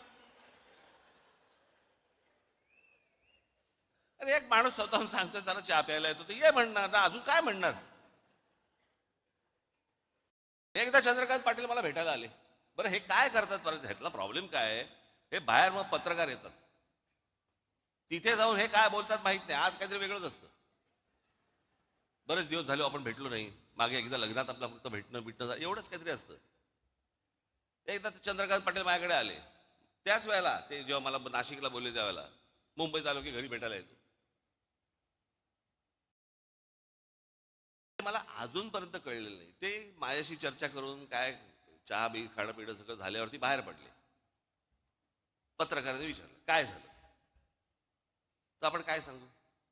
अरे एक माणूस स्वतःहून सांगतो चला चहा प्यायला येतो, तर ये म्हणणार ना, अजून काय म्हणणार. एकदा चंद्रकांत पाटील मला भेटायला आले. बरं हे काय करतात, परत ह्यातला प्रॉब्लेम काय आहे, हे बाहेर मग पत्रकार येतात, तिथे जाऊन हे काय बोलतात माहित नाही, आज काहीतरी वेगळंच असतं. बरेच दिवस झाले आपण भेटलो नाही, मागे एकदा लग्नात आपलं फक्त भेटणं एवढंच काहीतरी असतं. एकदा ते चंद्रकांत पाटील माझ्याकडे आले, त्याच वेळेला ते जेव्हा मला नाशिकला बोलले त्यावेळेला मुंबईत आलो की घरी भेटायला येतो. मला अजूनपर्यंत कळलेलं नाही. ते माझ्याशी चर्चा करून काय चहा बी खाणं पिणं सगळं झाल्यावरती बाहेर पडले. पत्रकारांनी विचारलं काय झालं, तर आपण काय सांगू,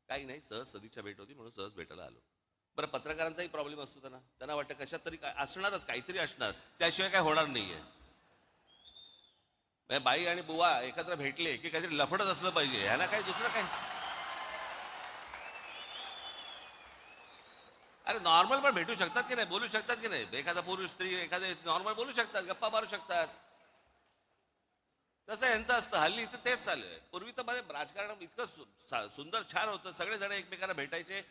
काही नाही, सहज सदिच्छा भेट होती म्हणून सहज भेटायला आलो. बरं पत्रकारांचाही प्रॉब्लेम असतो, त्यांना वाटतं कशात तरी काय असणारच, काहीतरी असणार, त्याशिवाय काय होणार नाहीये. बाई आणि बुवा एकत्र भेटले की काहीतरी लफडच असलं पाहिजे, ह्याला काही दुसरं काय. अरे नॉर्मल पण भेटू शकतात की नाही, बोलू शकतात की नाही, एखादा पुरुष स्त्री एखादे नॉर्मल बोलू शकतात, गप्पा मारू शकतात. तसं यांचं असतं हल्ली, इथं तेच चालू आहे. पूर्वी तर मध्ये राजकारण इतकं सुंदर छान होतं, सगळेजण एकमेकांना भेटायचे.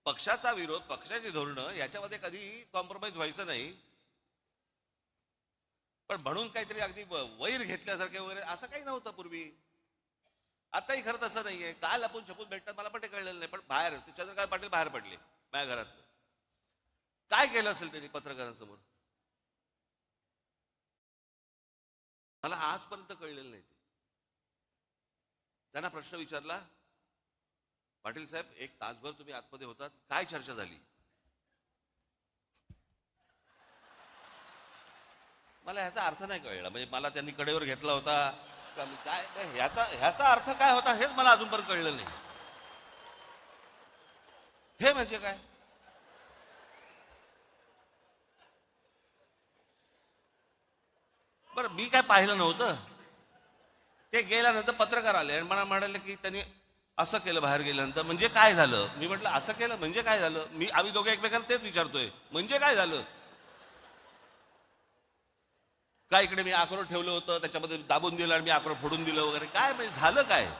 पक्षाचा विरोध, पक्षाची धोरणं याच्यामध्ये कधी कॉम्प्रोमाइज व्हायचं नाही, पण म्हणून काहीतरी अगदी वैर घेतल्यासारखे वगैरे असं काही नव्हतं पूर्वी. आताही खरं तसं नाहीये. काल आपण छपून भेटतात मला पण ते कळलेलं नाही, पण बाहेर ते चंद्रकांत पाटील बाहेर पडले माझ्या घरात. काय केलं असेल त्यांनी पत्रकारांसमोर, मला आजपर्यंत कळलेलं नाही. त्यांना प्रश्न विचारला, पाटील साहेब एक तासभर तुम्ही आतमध्ये होतात, काय चर्चा झाली. मला ह्याचा अर्थ नाही कळला, म्हणजे मला त्यांनी कडेवर घेतला होता का काय, ह्याचा अर्थ काय होता हेच मला अजूनपर्यंत कळलं नाही. हे म्हणजे काय, बरं मी काय पाहिलं नव्हतं. ते गेल्यानंतर पत्रकार आले आणि मला म्हणाले की त्यांनी असं केलं बाहेर गेल्यानंतर, म्हणजे काय झालं. मी म्हटलं असं केलं म्हणजे काय झालं, आम्ही दोघे एकमेकांना तेच विचारतोय, म्हणजे काय झालं. काय इकडे मी अक्रोड ठेवलं होतं त्याच्यामध्ये दाबून दिलं आणि मी अक्रोड फोडून दिलं वगैरे, काय म्हणजे झालं काय.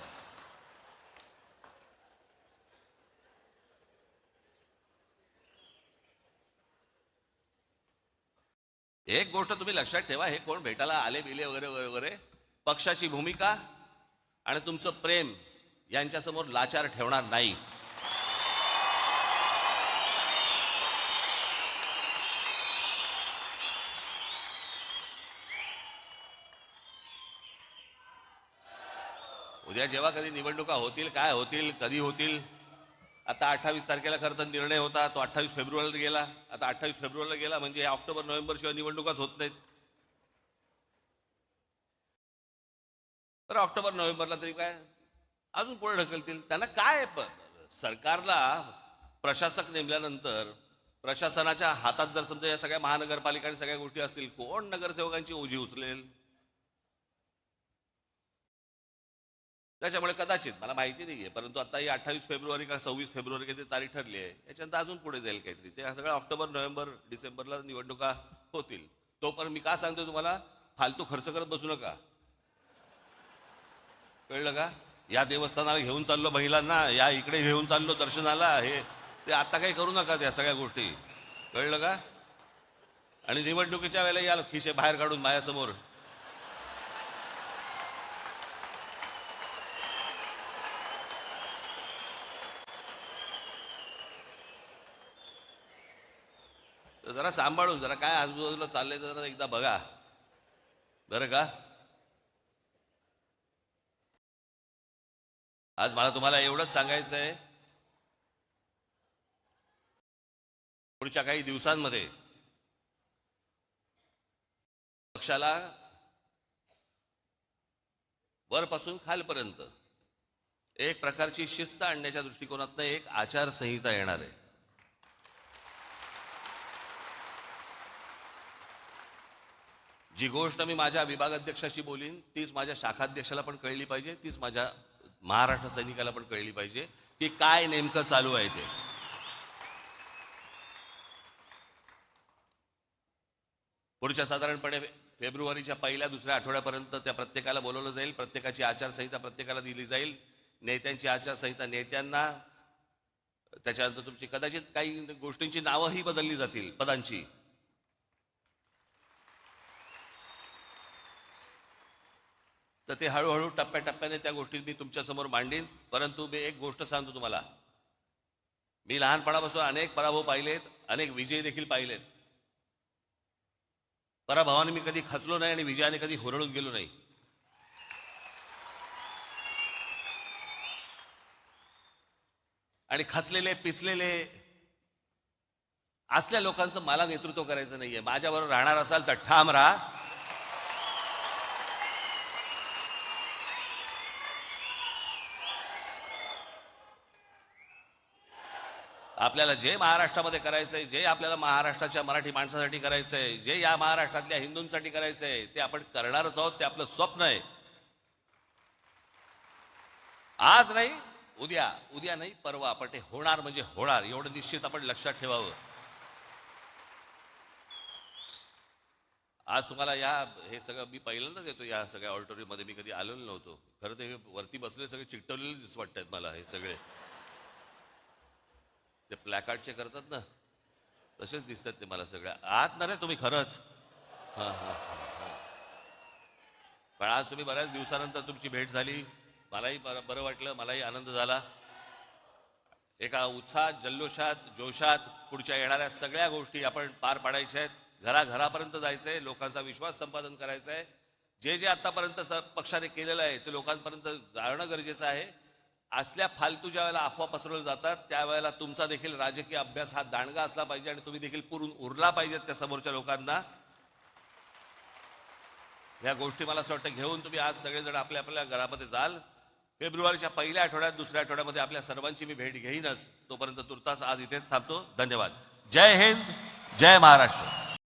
एक गोष्ट तुम्ही लक्षात ठेवा, हे कोण भेटायला आले बिले वगैरे वगैरे, पक्षाची भूमिका आणि तुमचं प्रेम यांच्यासमोर लाचार ठेवणार नाही. उद्या जेव्हा कधी निवडणुका होतील, काय होतील, कधी होतील. आता 28 तारखेला खरं तर निर्णय होता, तो 28 फेब्रुवारीला गेला. आता 28 फेब्रुवारीला गेला म्हणजे ऑक्टोबर नोव्हेंबर शिवाय निवडणुकाच होत नाहीत. तर ऑक्टोबर नोव्हेंबरला तरी काय अजून पुढे ढकलतील. त्यांना काय सरकारला प्रशासक नेमल्यानंतर प्रशासनाच्या हातात जर समजा या सगळ्या महानगरपालिका आणि सगळ्या गोष्टी असतील, कोण नगरसेवकांची ओझी उचलेल. त्याच्यामुळे कदाचित मला माहिती नाहीये, परंतु आता ही 28 फेब्रुवारी का 26 फेब्रुवारी काहीतरी तारीख ठरली आहे, याच्यानंतर अजून पुढे जाईल काहीतरी. ते सगळं ऑक्टोबर नोव्हेंबर डिसेंबरला निवडणुका होतील. तोपर्यंत मी का सांगतो तुम्हाला, फालतू खर्च करत बसू नका, कळलं का. या देवस्थानाला घेऊन चाललो महिलांना, या इकडे घेऊन चाललो दर्शनाला, हे ते आता काही करू नका त्या सगळ्या गोष्टी, कळलं का. आणि निवडणुकीच्या वेळेला या खिशे बाहेर काढून माझ्यासमोर जरा सांभाळून, जरा काय आजूबाजूला चाललंय जरा एकदा बघा बरं का. आज मला तुम्हाला एवढंच सांगायचं आहे, पुढच्या काही दिवसांमध्ये पक्षाला वरपासून खालपर्यंत एक प्रकारची शिस्त आणण्याच्या दृष्टिकोनातून एक आचारसंहिता येणार आहे. जी गोष्ट मी माझ्या विभागाध्यक्षाशी बोलीन तीच माझ्या शाखाध्यक्षाला पण कळली पाहिजे, तीच माझ्या महाराष्ट्र सैनिकाला पण कळली पाहिजे की काय नेमकं चालू आहे ते. पुढच्या साधारणपणे फेब्रुवारीच्या पहिल्या दुसऱ्या आठवड्यापर्यंत त्या प्रत्येकाला बोलवलं जाईल, प्रत्येकाची आचारसंहिता प्रत्येकाला दिली जाईल. नेत्यांची आचारसंहिता नेत्यांना, त्याच्यानंतर तुमची कदाचित काही गोष्टींची नावंही बदलली जातील पदांची. तर ते हळूहळू टप्प्याटप्प्याने त्या गोष्टी मी तुमच्यासमोर मांडीन. परंतु मी एक गोष्ट सांगतो तुम्हाला, मी लहानपणापासून अनेक पराभव पाहिलेत, अनेक विजय देखील पाहिलेत. पराभवाने मी कधी खचलो नाही आणि विजयाने कधी हुरळून गेलो नाही. आणि खचलेले पिचलेले असल्या लोकांचं मला नेतृत्व करायचं नाहीये. माझ्याबरोबर राहणार असाल तर ठाम राहा. आपल्याला जे महाराष्ट्रामध्ये करायचंय, जे आपल्याला महाराष्ट्राच्या मराठी माणसासाठी करायचंय, जे या महाराष्ट्रातल्या हिंदूंसाठी करायचंय, ते आपण करणारच आहोत. ते आपलं स्वप्न आहे. आज नाही, उद्या नाही, परवा, पण ते होणार म्हणजे होणार, एवढं निश्चित आपण लक्षात ठेवावं. आज तुम्हाला हे सगळं मी पहिल्यांदाच येतो या सगळ्या ऑडिटोरियममध्ये. मी कधी आलेलो नव्हतो. खरं तर हे वरती बसले सगळे चिकटवलेले दिसत वाटतात मला. हे सगळे ते प्लॅकार्डचे करतात ना, तसेच दिसतात ते मला सगळ्या. आत ना रे तुम्ही खरंच. हां हां हां. पण आज तुम्ही बऱ्याच दिवसानंतर तुमची भेट झाली. मलाही बरं वाटलं, मलाही आनंद झाला. एका उत्साहात, जल्लोषात, जोशात पुढच्या येणाऱ्या सगळ्या गोष्टी आपण पार पाडायच्या आहेत. घराघरापर्यंत जायचं आहे, लोकांचा विश्वास संपादन करायचा आहे. जे आतापर्यंत पक्षाने केलेलं आहे ते लोकांपर्यंत जाणं गरजेचं आहे. असल्या फालतू ज्या वेळेला अफवा पसरवल्या जातात त्यावेळेला तुमचा देखील राजकीय अभ्यास हा दांडगा असला पाहिजे आणि तुम्ही देखील पुरून उरला पाहिजेत त्या समोरच्या लोकांना. या गोष्टी मला असं वाटतं घेऊन तुम्ही आज सगळेजण आपल्या आपल्या घरामध्ये जाल. फेब्रुवारीच्या पहिल्या आठवड्यात, दुसऱ्या आठवड्यामध्ये आपल्या सर्वांची मी भेट घेईनच. तोपर्यंत तुर्तास आज इथेच थांबतो. धन्यवाद. जय हिंद, जय महाराष्ट्र.